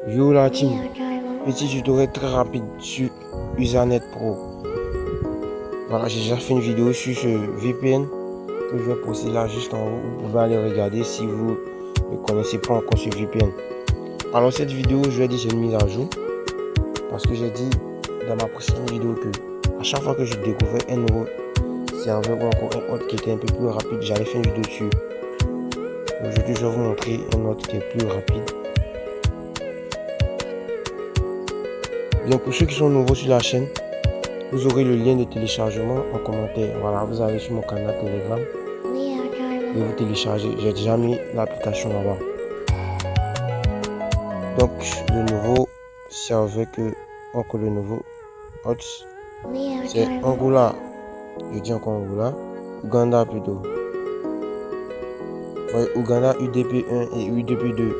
Yo la team, petit tutoriel très rapide sur Usernet Pro. Voilà, j'ai déjà fait une vidéo sur ce VPN que je vais poster là juste en haut. Vous pouvez aller regarder si vous ne connaissez pas encore ce VPN. Alors cette vidéo, je vais dire c'est une mise à jour parce que j'ai dit dans ma précédente vidéo que à chaque fois que je découvrais un nouveau serveur ou encore un autre qui était un peu plus rapide, j'allais faire une vidéo dessus. Aujourd'hui, je vais vous montrer un autre qui est plus rapide. Bien, pour ceux qui sont nouveaux sur la chaîne, vous aurez le lien de téléchargement en commentaire. Voilà, vous allez sur mon canal Telegram et vous téléchargez. J'ai déjà mis l'application là-bas. Donc, le nouveau serveur encore le nouveau hot, c'est Angola. Je dis encore Angola. Ouganda plutôt. Vous voyez, Ouganda UDP1 et UDP2.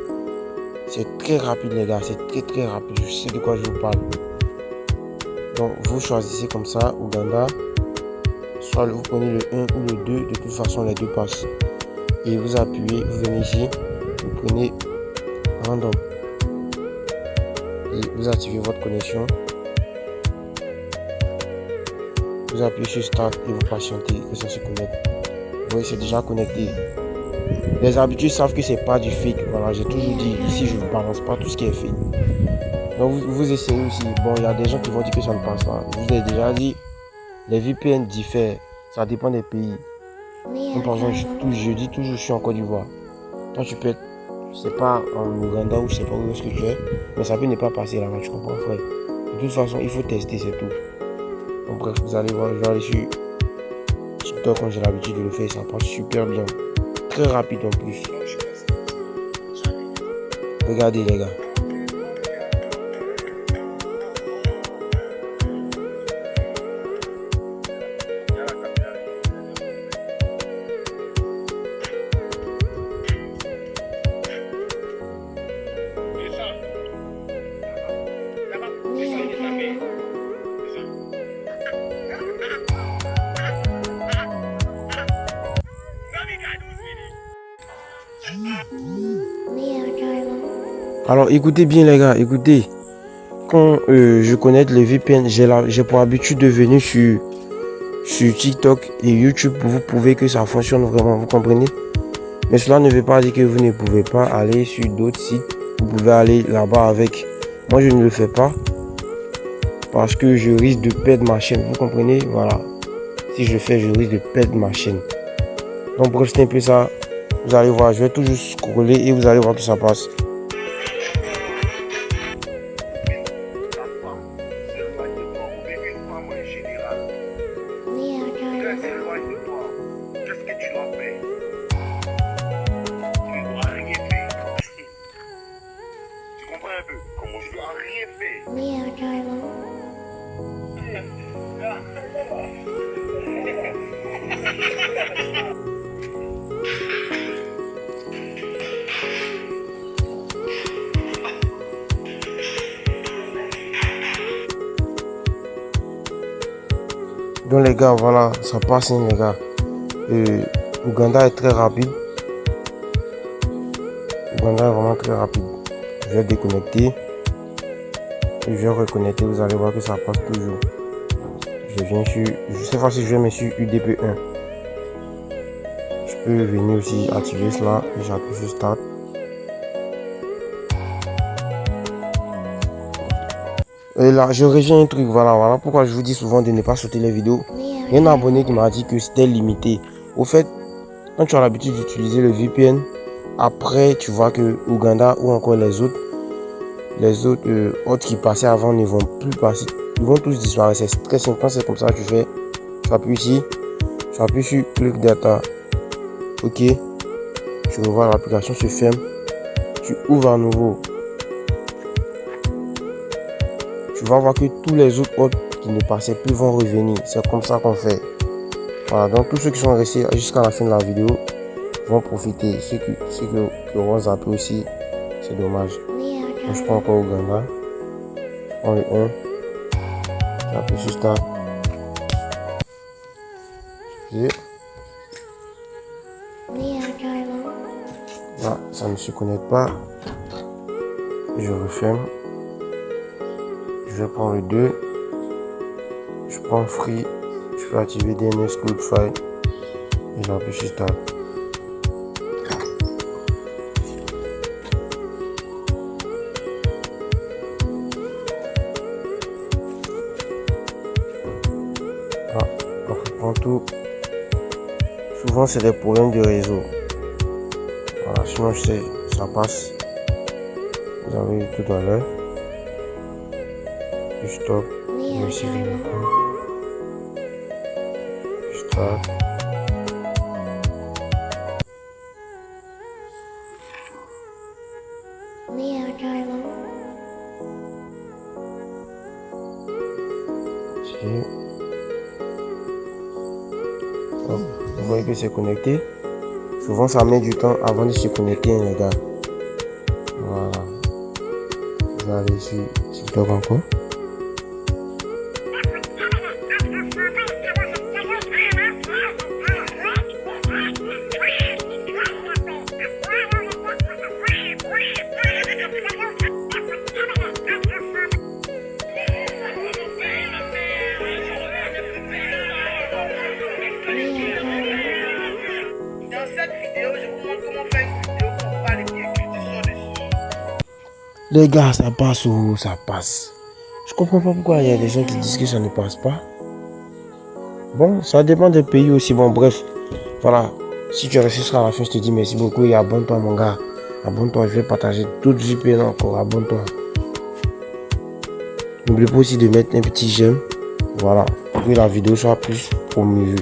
C'est très rapide les gars, c'est très rapide. Je sais de quoi je vous parle. Donc vous choisissez comme ça, Ouganda. Soit vous prenez le 1 ou le 2, de toute façon les deux passent. Et vous appuyez, vous venez ici, vous prenez random. Et vous activez votre connexion. Vous appuyez sur start et vous patientez que ça se connecte. Vous voyez, c'est déjà connecté. Les habitués savent que c'est pas du fake. Voilà, j'ai toujours dit, ici je ne balance pas tout ce qui est fake. Donc vous essayez aussi. Bon, il y a des gens qui vont dire que ça ne passe pas. Je vous ai déjà dit, les VPN diffèrent. Ça dépend des pays. Donc, par exemple, je dis toujours, je suis en Côte d'Ivoire. Toi, tu peux être, je sais pas, en Ouganda ou je sais pas où est-ce que tu es. Mais ça peut ne pas passer là-bas, tu comprends, frère. De toute façon, il faut tester, c'est tout. Donc, bref, vous allez voir, je vais aller sur TikTok comme j'ai l'habitude de le faire. Ça passe super bien. Très rapide en plus. Regardez, les gars. Alors écoutez bien les gars, écoutez. Quand je connais les VPN, j'ai pour habitude de venir sur TikTok et YouTube pour vous prouver que ça fonctionne vraiment, vous comprenez? Mais cela ne veut pas dire que vous ne pouvez pas aller sur d'autres sites. Vous pouvez aller là-bas avec. Moi je ne le fais pas parce que je risque de perdre ma chaîne, vous comprenez? Voilà. Si je fais, je risque de perdre ma chaîne. Donc bref, c'est un peu ça. Vous allez voir, je vais toujours scroller et vous allez voir que ça passe. Donc les gars, voilà, ça passe hein, les gars. Ouganda est très rapide. Ouganda est vraiment très rapide. Je vais déconnecter. Et je vais reconnecter. Vous allez voir que ça passe toujours. Je viens sur. Cette fois-ci, je vais mettre sur UDP1. Je peux venir aussi activer cela. Et j'appuie sur Start. Et là, je reviens un truc. Voilà pourquoi je vous dis souvent de ne pas sauter les vidéos. Il y a un abonné qui m'a dit que c'était limité. Au fait, quand tu as l'habitude d'utiliser le VPN, après tu vois que Ouganda ou encore les autres qui passaient avant ne vont plus passer. Ils vont tous disparaître. C'est très simple. Quand c'est comme ça, tu appuies ici, tu appuies sur Click Data. Ok. Tu revois l'application se ferme. Tu ouvres à nouveau. Tu vas voir que tous les autres qui ne passaient plus vont revenir. C'est comme ça qu'on fait. Voilà, donc tous ceux qui sont restés jusqu'à la fin de la vidéo vont profiter. Ceux qui auront zappé aussi, c'est dommage. Donc, je prends encore Ouganda. Je prends le 1. J'appuie sur Start. Là, ça ne se connecte pas. Je referme. Je vais prendre le 2. Je prends Free. Je peux activer DNS Cloud File. Et j'appuie sur Start. Ah, on reprend tout. Souvent, c'est des problèmes de réseau. Voilà, sinon, je sais, ça passe. Vous avez vu tout à l'heure. Stop. Je vais essayer de reprendre. Start. Vous voyez que c'est connecté. Souvent ça met du temps avant de se connecter, les gars. Voilà. Je vais aller sur TikTok encore. Les gars, ça passe ou ça passe. Je comprends pas pourquoi il y a des gens qui disent que ça ne passe pas. Bon, ça dépend des pays aussi. Bon, bref. Voilà. Si tu restes jusqu'à la fin, je te dis merci beaucoup et abonne-toi, mon gars. Abonne-toi, je vais partager toute VPN encore. Abonne-toi. N'oublie pas aussi de mettre un petit j'aime. Voilà. Pour que la vidéo soit plus promue.